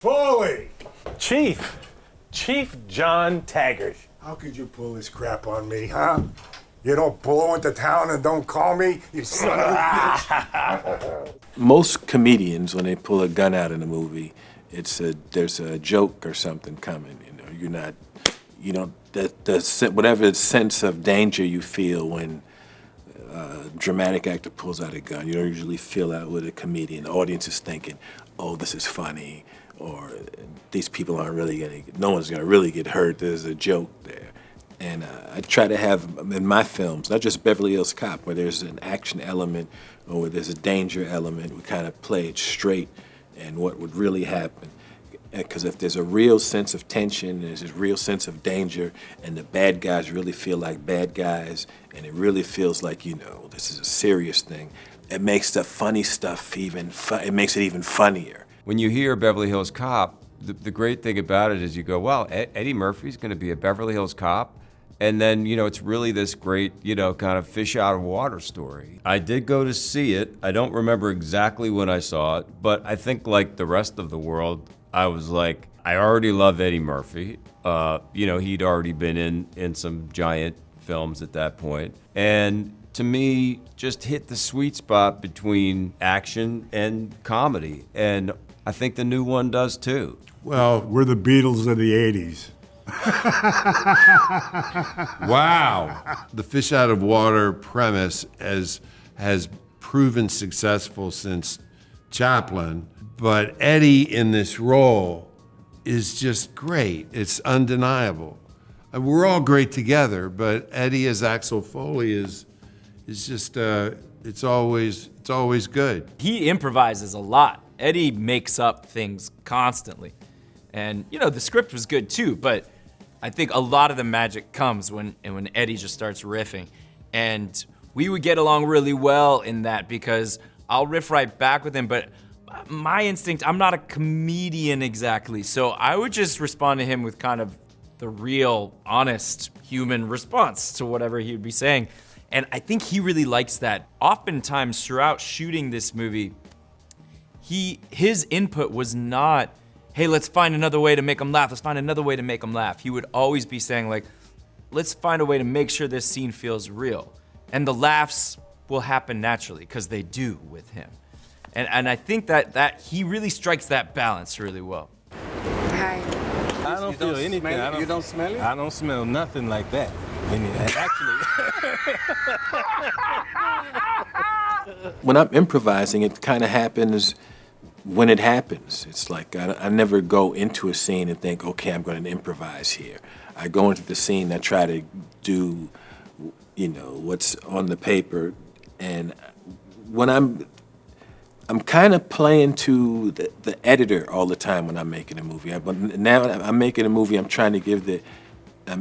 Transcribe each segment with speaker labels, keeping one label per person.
Speaker 1: Foley!
Speaker 2: Chief John Taggart.
Speaker 1: How could you pull this crap on me, huh? You don't blow into town and don't call me, you son of a bitch.
Speaker 2: Most comedians, when they pull a gun out in a movie, there's a joke or something coming. Whatever sense of danger you feel when a dramatic actor pulls out a gun, you don't usually feel that with a comedian. The audience is thinking, oh, this is funny, or these people no one's gonna really get hurt, there's a joke there. And I try to have, in my films, not just Beverly Hills Cop, where there's an action element or where there's a danger element, we kind of play it straight and what would really happen. Because if there's a real sense of tension, there's a real sense of danger, and the bad guys really feel like bad guys, and it really feels like, this is a serious thing, it makes the funny stuff it makes it even funnier.
Speaker 3: When you hear Beverly Hills Cop, the great thing about it is you go, wow, Eddie Murphy's gonna be a Beverly Hills Cop? And then, it's really this great, kind of fish out of water story. I did go to see it. I don't remember exactly when I saw it, but I think like the rest of the world, I was like, I already love Eddie Murphy. He'd already been in some giant films at that point. And to me, just hit the sweet spot between action and comedy. And I think the new one does too.
Speaker 1: Well, we're the Beatles of the 80s.
Speaker 4: Wow. The fish out of water premise has proven successful since Chaplin, but Eddie in this role is just great. It's undeniable. And we're all great together, but Eddie as Axel Foley is just it's always good.
Speaker 5: He improvises a lot. Eddie makes up things constantly. And the script was good too, but I think a lot of the magic comes when Eddie just starts riffing. And we would get along really well in that because I'll riff right back with him, but my instinct, I'm not a comedian exactly, so I would just respond to him with kind of the real, honest human response to whatever he would be saying. And I think he really likes that. Oftentimes throughout shooting this movie, his input was not, hey, let's find another way to make him laugh. Let's find another way to make him laugh. He would always be saying like, let's find a way to make sure this scene feels real. And the laughs will happen naturally, because they do with him. And I think that he really strikes that balance really well.
Speaker 6: Hi.
Speaker 2: I don't feel anything.
Speaker 6: You don't smell it?
Speaker 2: I don't smell nothing like that. And actually, when I'm improvising, it kind of happens when it happens. It's like I never go into a scene and think, okay, I'm going to improvise here. I go into the scene, I try to do, what's on the paper, and when I'm kind of playing to the editor all the time when I'm making a movie. But now I'm making a movie, I'm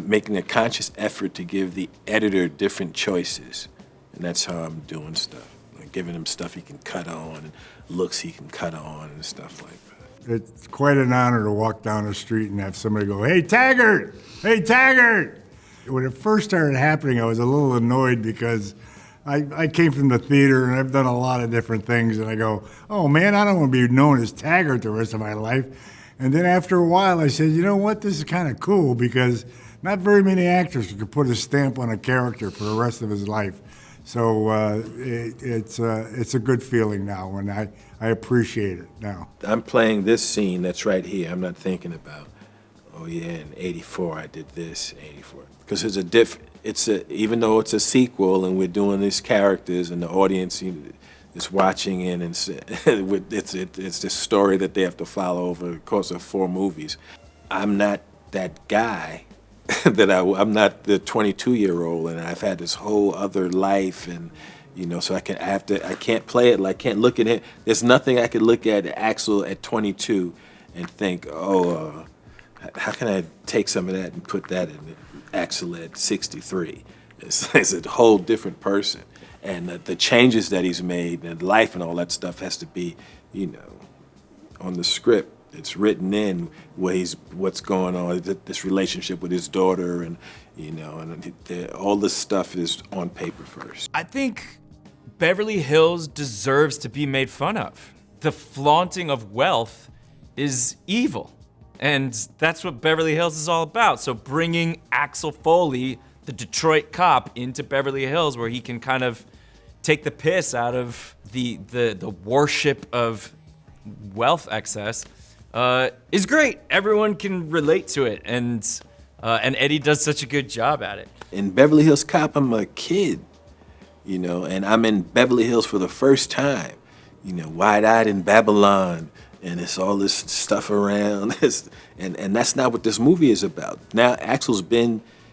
Speaker 2: making a conscious effort to give the editor different choices, and that's how I'm doing stuff. Like giving him stuff he can cut on, and looks he can cut on, and stuff like that.
Speaker 1: It's quite an honor to walk down the street and have somebody go, "Hey, Taggart! Hey, Taggart!" When it first started happening, I was a little annoyed because I came from the theater and I've done a lot of different things, and I go, oh man, I don't want to be known as Taggart the rest of my life. And then after a while I said, you know what, this is kind of cool because not very many actors could put a stamp on a character for the rest of his life. So it's a good feeling now, and I appreciate it now.
Speaker 2: I'm playing this scene that's right here. I'm not thinking about, oh yeah, in '84 I did this, '84. Because even though it's a sequel and we're doing these characters and the audience is watching in, and it's this story that they have to follow over the course of 4 movies. I'm not that guy. I'm not the 22-year-old, and I've had this whole other life, and so I can't play it. Like, can't look at him. There's nothing I could look at Axel at 22 and think, oh, how can I take some of that and put that in Axel at 63? It's a whole different person, and the changes that he's made and life and all that stuff has to be, on the script. It's written in what's going on, this relationship with his daughter, and all this stuff is on paper first.
Speaker 5: I think Beverly Hills deserves to be made fun of. The flaunting of wealth is evil. And that's what Beverly Hills is all about. So bringing Axel Foley, the Detroit cop, into Beverly Hills where he can kind of take the piss out of the worship of wealth excess is great. Everyone can relate to it, and Eddie does such a good job at it.
Speaker 2: In Beverly Hills Cop, I'm a kid, you know, and I'm in Beverly Hills for the first time, you know, wide-eyed in Babylon, and it's all this stuff around, and that's not what this movie is about. Now,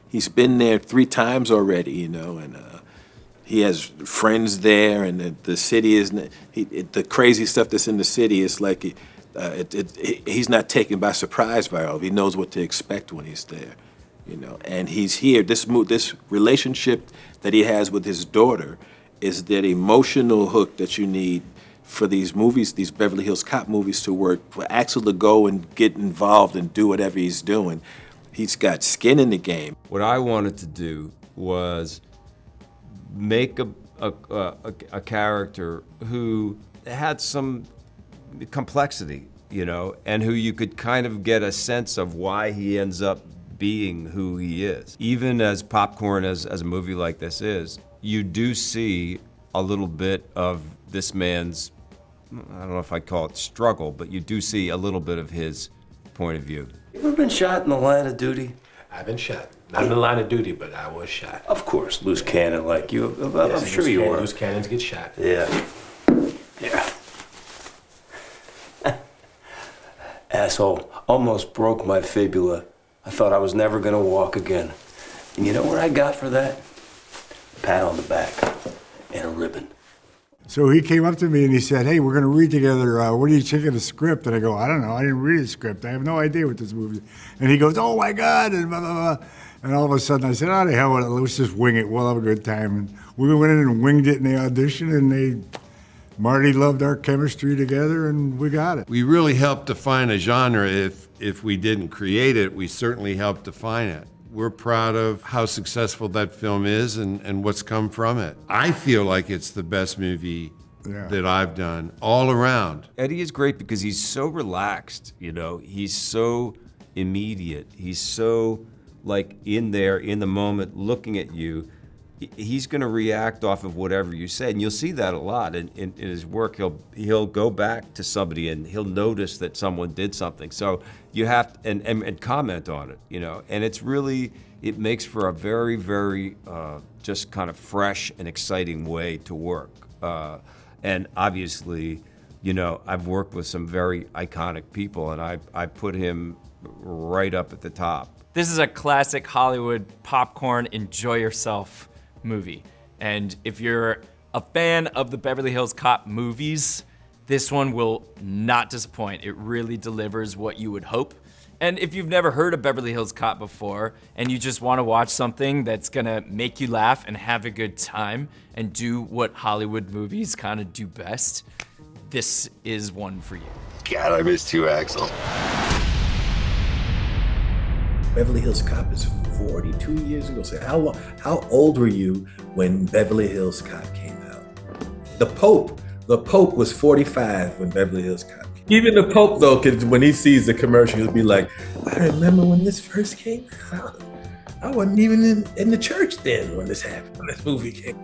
Speaker 2: he's been there 3 times already, you know, and he has friends there, and the city is, the crazy stuff that's in the city is like, he's not taken by surprise by all. He knows what to expect when he's there, you know. And he's here. This relationship that he has with his daughter is that emotional hook that you need for these movies, these Beverly Hills Cop movies, to work. For Axel to go and get involved and do whatever he's doing, he's got skin in the game.
Speaker 3: What I wanted to do was make a character who had some complexity, you know, and who you could kind of get a sense of why he ends up being who he is. Even as popcorn as a movie like this is, you do see a little bit of this man's, I don't know if I'd call it struggle, but you do see a little bit of his point of view.
Speaker 7: You ever been shot in the line of duty?
Speaker 2: I've been shot. Not in the line of duty, but I was shot.
Speaker 7: Of course, loose cannon like you.
Speaker 2: Yes,
Speaker 7: I'm sure you were.
Speaker 2: Loose cannons get shot.
Speaker 7: Yeah. Yeah. Asshole, almost broke my fibula. I thought I was never gonna walk again. And you know what I got for that? A pat on the back and a ribbon.
Speaker 1: So he came up to me and he said, "Hey, we're going to read together. What do you think of the script?" And I go, "I don't know. I didn't read the script. I have no idea what this movie is." And he goes, "Oh my God!" And blah, blah, blah. And all of a sudden I said, "Oh, the hell with it. Let's just wing it. We'll have a good time." And we went in and winged it in the audition, and Marty loved our chemistry together, and we got it.
Speaker 4: We really helped define a genre. If we didn't create it, we certainly helped define it. We're proud of how successful that film is and what's come from it. I feel like it's the best movie that I've done all around.
Speaker 3: Eddie is great because he's so relaxed, you know, he's so immediate, he's so like in there, in the moment, looking at you. He's gonna react off of whatever you say, and you'll see that a lot in his work. He'll go back to somebody and he'll notice that someone did something. So you have to, and comment on it, you know. And it's really, it makes for a very, very just kind of fresh and exciting way to work. And obviously, you know, I've worked with some very iconic people, and I put him right up at the top.
Speaker 5: This is a classic Hollywood popcorn, enjoy yourself movie. And if you're a fan of the Beverly Hills Cop movies, this one will not disappoint. It really delivers what you would hope. And if you've never heard of Beverly Hills Cop before and you just want to watch something that's gonna make you laugh and have a good time and do what Hollywood movies kind of do best, this is one for you.
Speaker 8: God, I missed you, Axel.
Speaker 9: Beverly Hills Cop is 42 years ago. So how old were you when Beverly Hills Cop came out? The Pope was 45 when Beverly Hills Cop came out. Even the Pope, though, when he sees the commercial, he'll be like, "I remember when this first came out. I wasn't even in the church then when this happened, when this movie came."